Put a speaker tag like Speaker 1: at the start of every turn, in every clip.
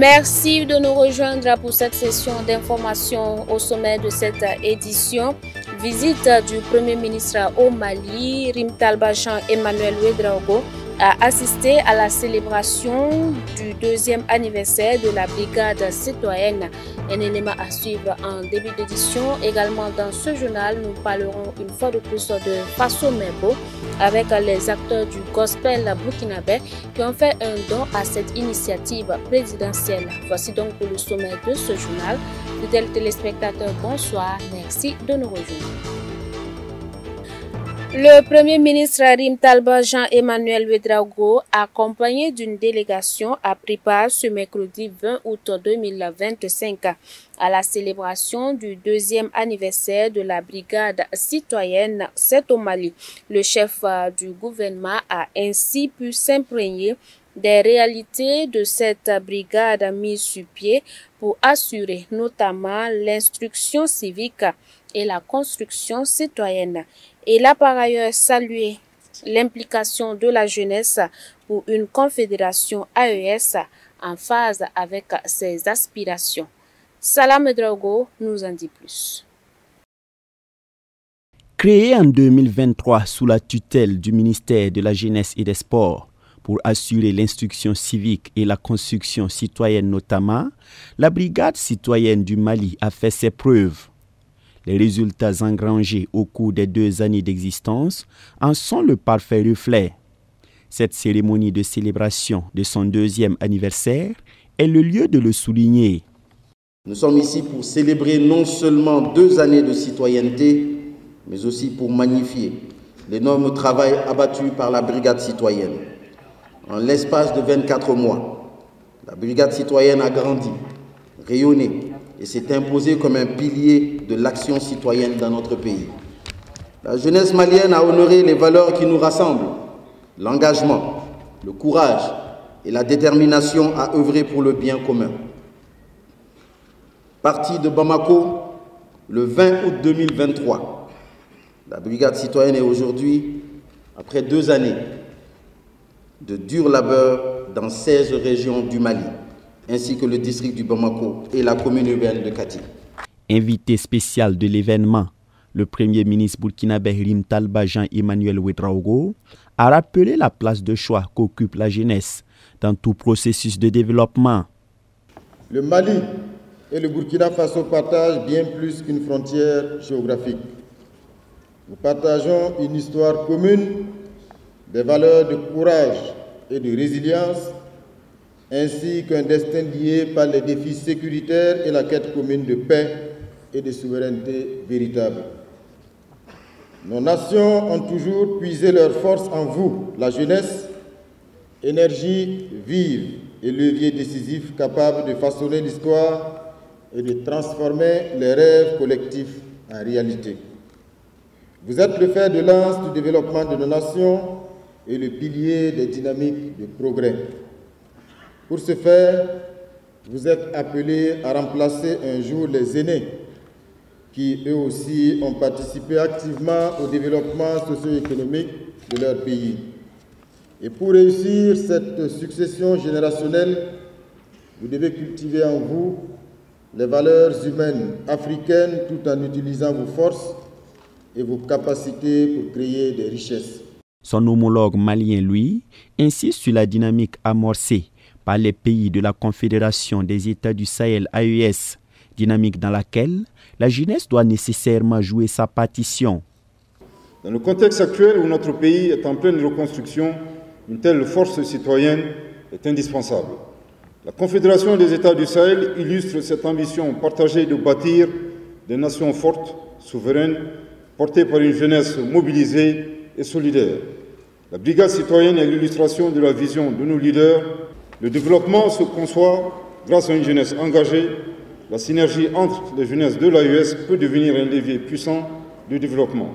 Speaker 1: Merci de nous rejoindre pour cette session d'information au sommet de cette édition. Visite du Premier ministre au Mali, Rimtalba Jean-Emmanuel Ouédraogo a assisté à la célébration du 2e anniversaire de la brigade citoyenne. Un élément à suivre en début d'édition. Également dans ce journal, nous parlerons une fois de plus de Faso Mebo avec les acteurs du gospel burkinabé qui ont fait un don à cette initiative présidentielle. Voici donc pour le sommet de ce journal. Fidèles téléspectateurs, bonsoir. Merci de nous rejoindre. Le Premier ministre Rimtalba Jean-Emmanuel Ouédraogo, accompagné d'une délégation, a pris part ce mercredi 20 août 2025 à la célébration du 2e anniversaire de la brigade citoyenne C'est au Mali. Le chef du gouvernement a ainsi pu s'imprégner des réalités de cette brigade mise sur pied pour assurer notamment l'instruction civique et la construction citoyenne. Il a par ailleurs salué l'implication de la jeunesse pour une confédération AES en phase avec ses aspirations. Salam Ouédraogo nous en dit plus.
Speaker 2: Créé en 2023 sous la tutelle du ministère de la Jeunesse et des Sports pour assurer l'instruction civique et la construction citoyenne notamment, la brigade citoyenne du Mali a fait ses preuves. Les résultats engrangés au cours des 2 années d'existence en sont le parfait reflet. Cette cérémonie de célébration de son 2e anniversaire est le lieu de le souligner.
Speaker 3: Nous sommes ici pour célébrer non seulement 2 années de citoyenneté, mais aussi pour magnifier l'énorme travail abattu par la brigade citoyenne. En l'espace de 24 mois, la brigade citoyenne a grandi, rayonné, et s'est imposée comme un pilier de l'action citoyenne dans notre pays. La jeunesse malienne a honoré les valeurs qui nous rassemblent, l'engagement, le courage et la détermination à œuvrer pour le bien commun. Partie de Bamako le 20 août 2023, la brigade citoyenne est aujourd'hui, après 2 années de dur labeur dans 16 régions du Mali, ainsi que le district du Bamako et la commune urbaine de Kati.
Speaker 2: Invité spécial de l'événement, le Premier ministre burkinabé Rimtalba Jean-Emmanuel Ouédraogo a rappelé la place de choix qu'occupe la jeunesse dans tout processus de développement.
Speaker 4: Le Mali et le Burkina Faso partagent bien plus qu'une frontière géographique. Nous partageons une histoire commune, des valeurs de courage et de résilience, ainsi qu'un destin lié par les défis sécuritaires et la quête commune de paix et de souveraineté véritable. Nos nations ont toujours puisé leur force en vous, la jeunesse, énergie vive et levier décisif capable de façonner l'histoire et de transformer les rêves collectifs en réalité. Vous êtes le fer de lance du développement de nos nations et le pilier des dynamiques de progrès. Pour ce faire, vous êtes appelés à remplacer un jour les aînés qui, eux aussi, ont participé activement au développement socio-économique de leur pays. Et pour réussir cette succession générationnelle, vous devez cultiver en vous les valeurs humaines africaines tout en utilisant vos forces et vos capacités pour créer des richesses.
Speaker 2: Son homologue malien, lui, insiste sur la dynamique amorcée par les pays de la Confédération des États du Sahel AES, dynamique dans laquelle la jeunesse doit nécessairement jouer sa partition.
Speaker 5: Dans le contexte actuel où notre pays est en pleine reconstruction, une telle force citoyenne est indispensable. La Confédération des États du Sahel illustre cette ambition partagée de bâtir des nations fortes, souveraines, portées par une jeunesse mobilisée et solidaire. La brigade citoyenne est l'illustration de la vision de nos leaders. Le développement se conçoit grâce à une jeunesse engagée. La synergie entre les jeunesses de l'AES peut devenir un levier puissant de développement.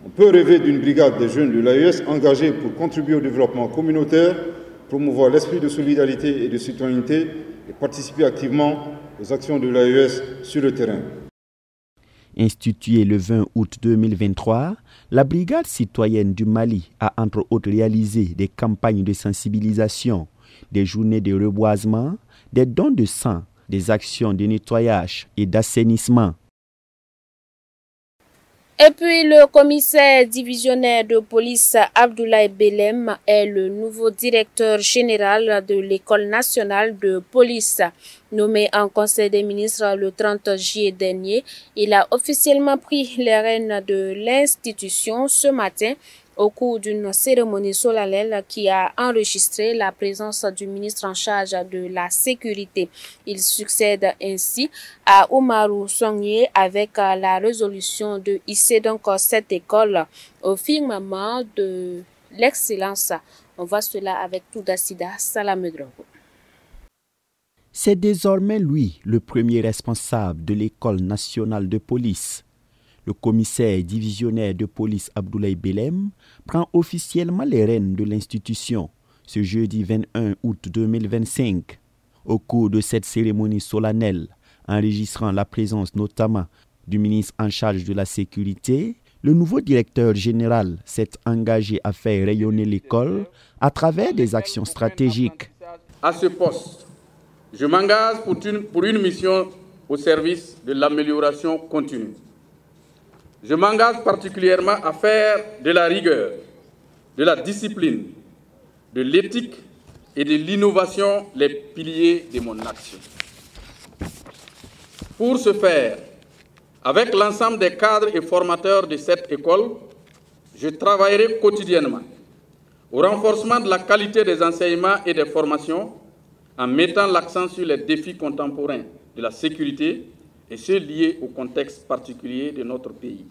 Speaker 5: On peut rêver d'une brigade des jeunes de l'AES engagés pour contribuer au développement communautaire, promouvoir l'esprit de solidarité et de citoyenneté et participer activement aux actions de l'AES sur le terrain.
Speaker 2: Instituée le 20 août 2023, la Brigade citoyenne du Mali a entre autres réalisé des campagnes de sensibilisation, des journées de reboisement, des dons de sang, des actions de nettoyage et d'assainissement.
Speaker 1: Et puis, le commissaire divisionnaire de police Abdoulaye Belem est le nouveau directeur général de l'École nationale de police. Nommé en Conseil des ministres le 30 juillet dernier, il a officiellement pris les rênes de l'institution ce matin au cours d'une cérémonie solennelle qui a enregistré la présence du ministre en charge de la sécurité. Il succède ainsi à Oumarou Songye avec la résolution de hisser donc cette école au firmament de l'excellence. On voit cela avec Toudacida Salamedrogo.
Speaker 2: C'est désormais lui le premier responsable de l'École nationale de police. Le commissaire divisionnaire de police Abdoulaye Belem prend officiellement les rênes de l'institution ce jeudi 21 août 2025. Au cours de cette cérémonie solennelle, enregistrant la présence notamment du ministre en charge de la sécurité, le nouveau directeur général s'est engagé à faire rayonner l'école à travers des actions stratégiques.
Speaker 6: À ce poste, je m'engage pour une mission au service de l'amélioration continue. Je m'engage particulièrement à faire de la rigueur, de la discipline, de l'éthique et de l'innovation les piliers de mon action. Pour ce faire, avec l'ensemble des cadres et formateurs de cette école, je travaillerai quotidiennement au renforcement de la qualité des enseignements et des formations en mettant l'accent sur les défis contemporains de la sécurité et ceux liés au contexte particulier de notre pays.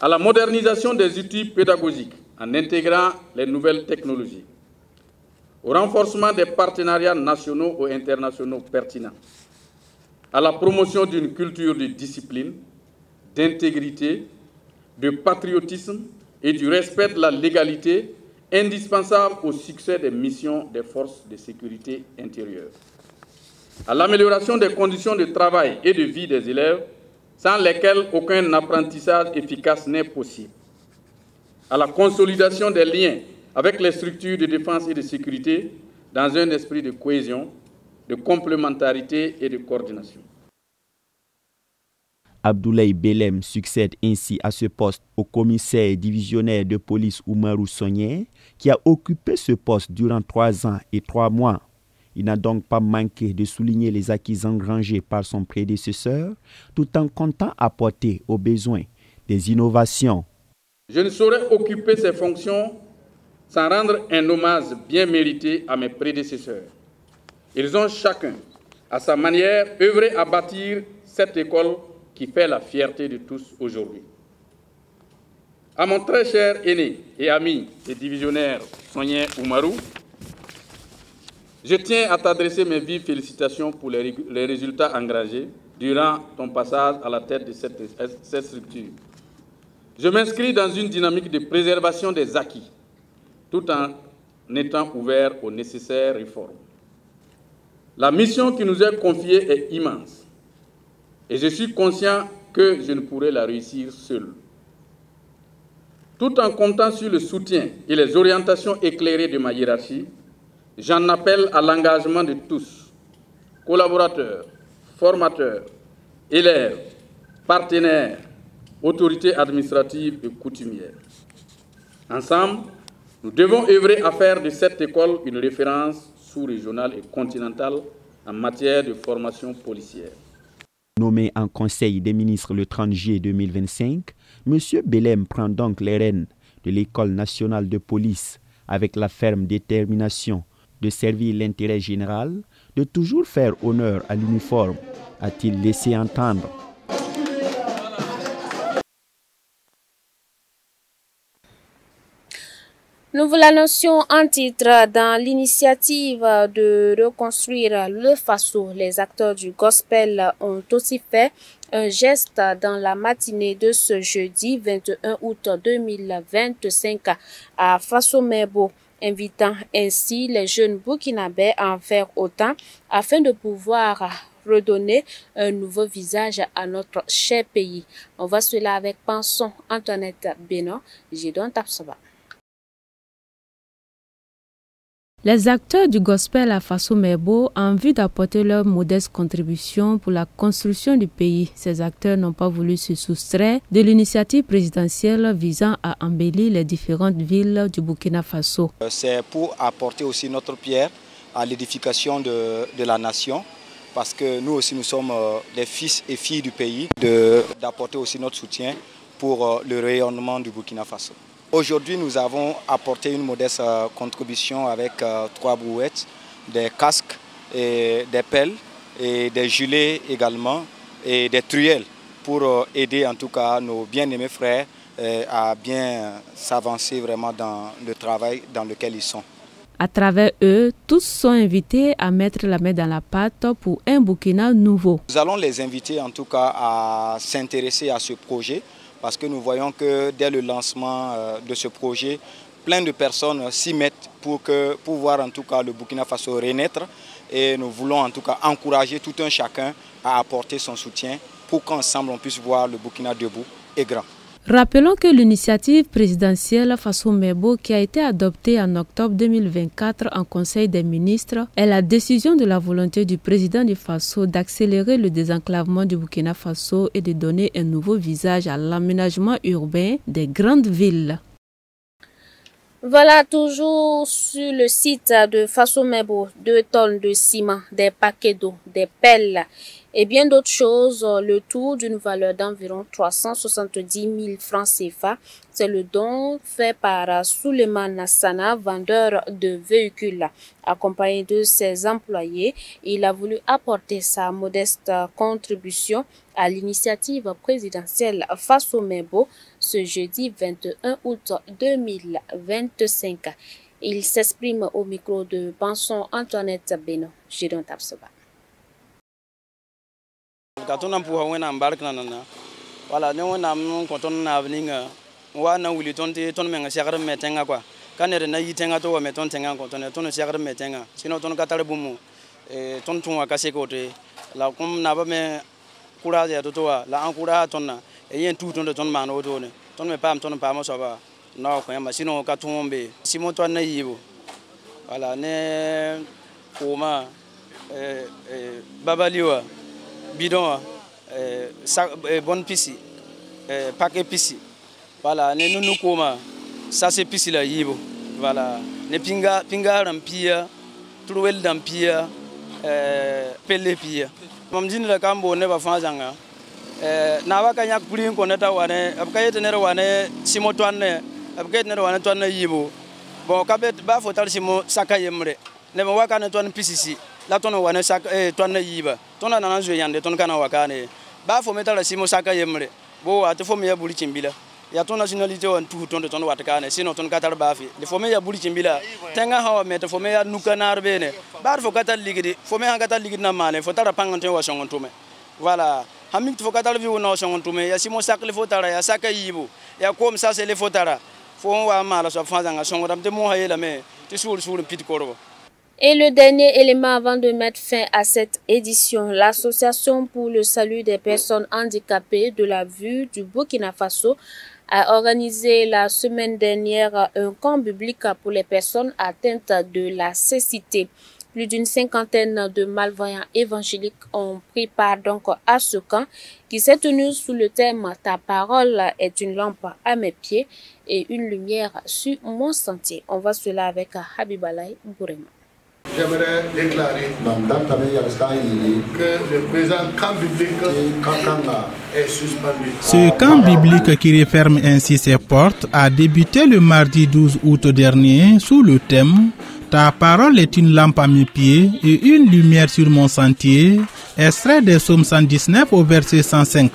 Speaker 6: À la modernisation des outils pédagogiques en intégrant les nouvelles technologies, au renforcement des partenariats nationaux ou internationaux pertinents, à la promotion d'une culture de discipline, d'intégrité, de patriotisme et du respect de la légalité indispensable au succès des missions des forces de sécurité intérieure, à l'amélioration des conditions de travail et de vie des élèves, sans lesquelles aucun apprentissage efficace n'est possible, à la consolidation des liens avec les structures de défense et de sécurité dans un esprit de cohésion, de complémentarité et de coordination.
Speaker 2: Abdoulaye Belem succède ainsi à ce poste au commissaire divisionnaire de police Oumarou Songye, qui a occupé ce poste durant 3 ans et 3 mois. Il n'a donc pas manqué de souligner les acquis engrangés par son prédécesseur, tout en comptant apporter aux besoins des innovations.
Speaker 6: Je ne saurais occuper ces fonctions sans rendre un hommage bien mérité à mes prédécesseurs. Ils ont chacun, à sa manière, œuvré à bâtir cette école qui fait la fierté de tous aujourd'hui. À mon très cher aîné et ami et divisionnaire Songye Oumarou, je tiens à t'adresser mes vives félicitations pour les résultats engrangés durant ton passage à la tête de cette structure. Je m'inscris dans une dynamique de préservation des acquis, tout en étant ouvert aux nécessaires réformes. La mission qui nous est confiée est immense et je suis conscient que je ne pourrai la réussir seul. Tout en comptant sur le soutien et les orientations éclairées de ma hiérarchie, j'en appelle à l'engagement de tous, collaborateurs, formateurs, élèves, partenaires, autorités administratives et coutumières. Ensemble, nous devons œuvrer à faire de cette école une référence sous-régionale et continentale en matière de formation policière.
Speaker 2: Nommé en Conseil des ministres le 30 juillet 2025, M. Belem prend donc les rênes de l'École nationale de police avec la ferme détermination de servir l'intérêt général, de toujours faire honneur à l'uniforme, a-t-il laissé entendre.
Speaker 1: Nous vous l'annoncions en titre dans l'initiative de reconstruire le Faso. Les acteurs du gospel ont aussi fait un geste dans la matinée de ce jeudi 21 août 2025 à Faso Mebo, invitant ainsi les jeunes burkinabés à en faire autant afin de pouvoir redonner un nouveau visage à notre cher pays. On voit cela avec Pinson Antoinette Bénin, Gédon Tapsoba.
Speaker 7: Les acteurs du gospel à Faso-Mebo ont envie d'apporter leur modeste contribution pour la construction du pays. Ces acteurs n'ont pas voulu se soustraire de l'initiative présidentielle visant à embellir les différentes villes du Burkina Faso.
Speaker 8: C'est pour apporter aussi notre pierre à l'édification de la nation, parce que nous aussi nous sommes des fils et filles du pays, d'apporter aussi notre soutien pour le rayonnement du Burkina Faso. Aujourd'hui, nous avons apporté une modeste contribution avec 3 brouettes, des casques, et des pelles, et des gilets également, et des truelles pour aider en tout cas nos bien-aimés frères à bien s'avancer vraiment dans le travail dans lequel ils sont.
Speaker 7: À travers eux, tous sont invités à mettre la main dans la pâte pour un Burkina nouveau.
Speaker 8: Nous allons les inviter en tout cas à s'intéresser à ce projet, parce que nous voyons que dès le lancement de ce projet, plein de personnes s'y mettent pour voir en tout cas le Burkina Faso renaître. Et nous voulons en tout cas encourager tout un chacun à apporter son soutien pour qu'ensemble on puisse voir le Burkina debout et grand.
Speaker 7: Rappelons que l'initiative présidentielle Faso-Mebo, qui a été adoptée en octobre 2024 en Conseil des ministres, est la décision de la volonté du président du Faso d'accélérer le désenclavement du Burkina Faso et de donner un nouveau visage à l'aménagement urbain des grandes villes.
Speaker 1: Voilà, toujours sur le site de Faso-Mebo, 2 tonnes de ciment, des paquets d'eau, des pelles et bien d'autres choses, le tout d'une valeur d'environ 370 000 francs CFA. C'est le don fait par Souleymane Nassana, vendeur de véhicules. Accompagné de ses employés, il a voulu apporter sa modeste contribution à l'initiative présidentielle Faso-Mebo ce jeudi 21 août 2025. Il s'exprime au micro de Banson Antoinette Beno, Gédon Tapsoba.
Speaker 9: Katuna puha wena mbark na wala ne wena mun konton na avninga wa na wuli tonte ton menga siagar metenga kwa kanere na yitenga to wa meton tenga konton ton siagar metenga sino ton katale bumu ton tun wa kase kote la kum na ba me courage ya to wa la ankura ton na yen tout ton de ton mano to ne ton me pam so ba na ko yamba sino ka tumbe simo to na yibo wala ne kuma babaliwa bidon bonne pisi paquet pisi voilà ne nous koma ça c'est pisi la yibo voilà ne pinga rampia truel dampia pelle pia mamjini la kambo ne ba fanzanga na ba kanya kulin ko neta wane abkayete ne wane simo tonne abkayete ne wane tonne yibo bon kabet ba fotal simo sakayemre ne ba wakane tonne pisi la tono wane sak tonne yiba tona nana zo yande ton kana wakane ba fo metala simo saka yemre bo ate fo me ya buli chimbila ya ton nationalité on tout ton watakane sino ton katar bafi le fo me ya buli chimbila tenga hawa meta fo me ya nukanar bene bar fo katal ligidi fo me hanga katal ligidi na male fo tara pangante wa songontume voilà hamik fo katal vi wona songontume ya simo sak le fo tara ya saka yibu ya comme ça c'est le fo tara fo wa mala so fanzanga songodam te mo hayela me ti sul pit korbo.
Speaker 1: Et le dernier élément avant de mettre fin à cette édition, l'Association pour le salut des personnes handicapées de la vue du Burkina Faso a organisé la semaine dernière un camp biblique pour les personnes atteintes de la cécité. Plus d'une 50aine de malvoyants évangéliques ont pris part donc à ce camp qui s'est tenu sous le thème « Ta parole est une lampe à mes pieds et une lumière sur mon sentier ». On voit cela avec Habibalay Bourema.
Speaker 10: J'aimerais déclarer que le présent camp biblique est suspendu.
Speaker 11: Ce camp biblique qui referme ainsi ses portes a débuté le mardi 12 août dernier sous le thème « Ta parole est une lampe à mes pieds et une lumière sur mon sentier », extrait des psaumes 119 au verset 105.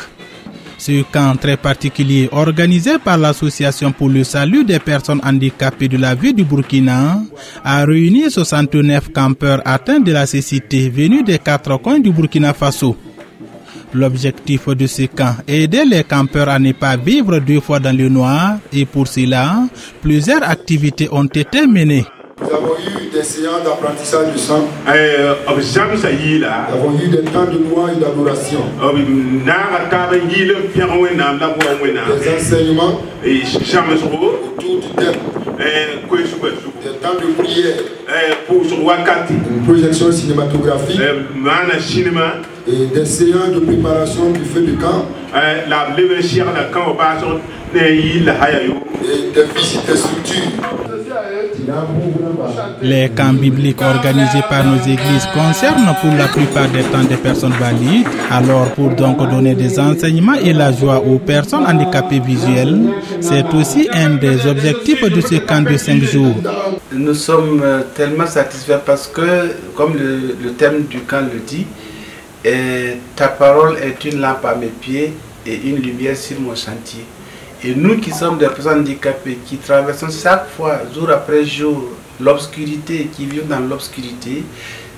Speaker 11: Ce camp très particulier, organisé par l'Association pour le salut des personnes handicapées de la vue du Burkina, a réuni 69 campeurs atteints de la cécité venus des 4 coins du Burkina Faso. L'objectif de ce camp est aider les campeurs à ne pas vivre 2 fois dans le noir et pour cela, plusieurs activités ont été menées.
Speaker 10: Nous avons eu des séances d'apprentissage du sang. Nous avons eu des temps de louange et d'adoration. Des enseignements autour du thème Des temps de prière. Une projection cinématographique. Et des séances de préparation du feu de camp. Et des visites de structures.
Speaker 11: Les camps bibliques organisés par nos églises concernent pour la plupart des temps des personnes valides. Alors, pour donc donner des enseignements et la joie aux personnes handicapées visuelles, c'est aussi un des objectifs de ce camp de 5 jours.
Speaker 12: Nous sommes tellement satisfaits parce que, comme le thème du camp le dit, ta parole est une lampe à mes pieds et une lumière sur mon chantier. Et nous qui sommes des personnes handicapées, qui traversons chaque fois, jour après jour, l'obscurité, qui vivons dans l'obscurité,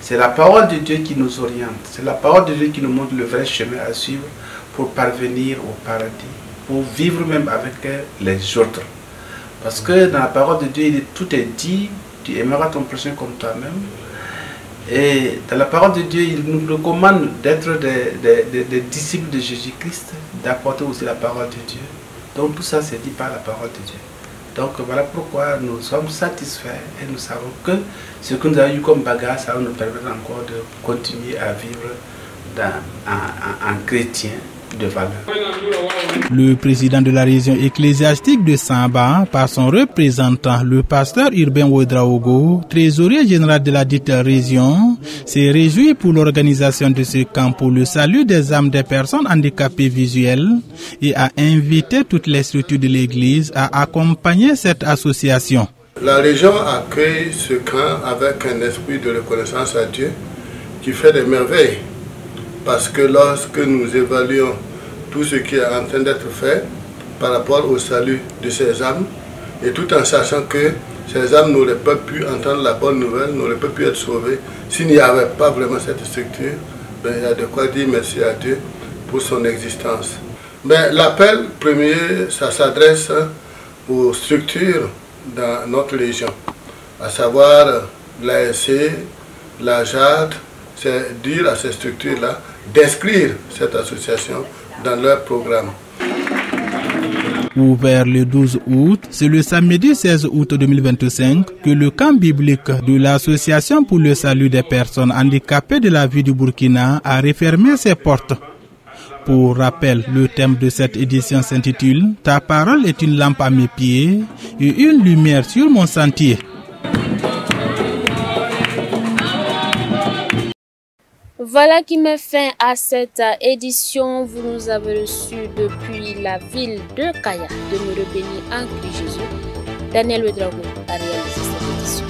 Speaker 12: c'est la parole de Dieu qui nous oriente. C'est la parole de Dieu qui nous montre le vrai chemin à suivre pour parvenir au paradis, pour vivre même avec les autres. Parce que dans la parole de Dieu, tout est dit, tu aimeras ton prochain comme toi-même. Et dans la parole de Dieu, il nous recommande d'être des disciples de Jésus-Christ, d'apporter aussi la parole de Dieu. Donc tout ça c'est dit par la parole de Dieu. Donc voilà pourquoi nous sommes satisfaits et nous savons que ce que nous avons eu comme bagage, ça va nous permettre encore de continuer à vivre en chrétien de valeur.
Speaker 11: Le président de la région ecclésiastique de Samba, par son représentant, le pasteur Urbain Ouedraogo, trésorier général de la dite région, s'est réjoui pour l'organisation de ce camp pour le salut des âmes des personnes handicapées visuelles et a invité toutes les structures de l'église à accompagner cette association.
Speaker 13: La région accueille ce camp avec un esprit de reconnaissance à Dieu qui fait des merveilles. Parce que lorsque nous évaluons tout ce qui est en train d'être fait par rapport au salut de ces âmes, et tout en sachant que ces âmes n'auraient pas pu entendre la bonne nouvelle, n'auraient pas pu être sauvées, s'il n'y avait pas vraiment cette structure, ben, il y a de quoi dire merci à Dieu pour son existence. Ben, l'appel premier, ça s'adresse aux structures dans notre région, à savoir l'ASC, la JAD, c'est dire à ces structures-là d'inscrire cette association dans leur programme.
Speaker 11: Ouvert le 12 août, c'est le samedi 16 août 2025 que le camp biblique de l'Association pour le salut des personnes handicapées de la vie du Burkina a refermé ses portes. Pour rappel, le thème de cette édition s'intitule « Ta parole est une lampe à mes pieds et une lumière sur mon sentier ».
Speaker 1: Voilà qui met fin à cette édition. Vous nous avez reçus depuis la ville de Kaya. Demeurez bénis en Christ Jésus. Daniel Ouedraogo a réalisé cette édition.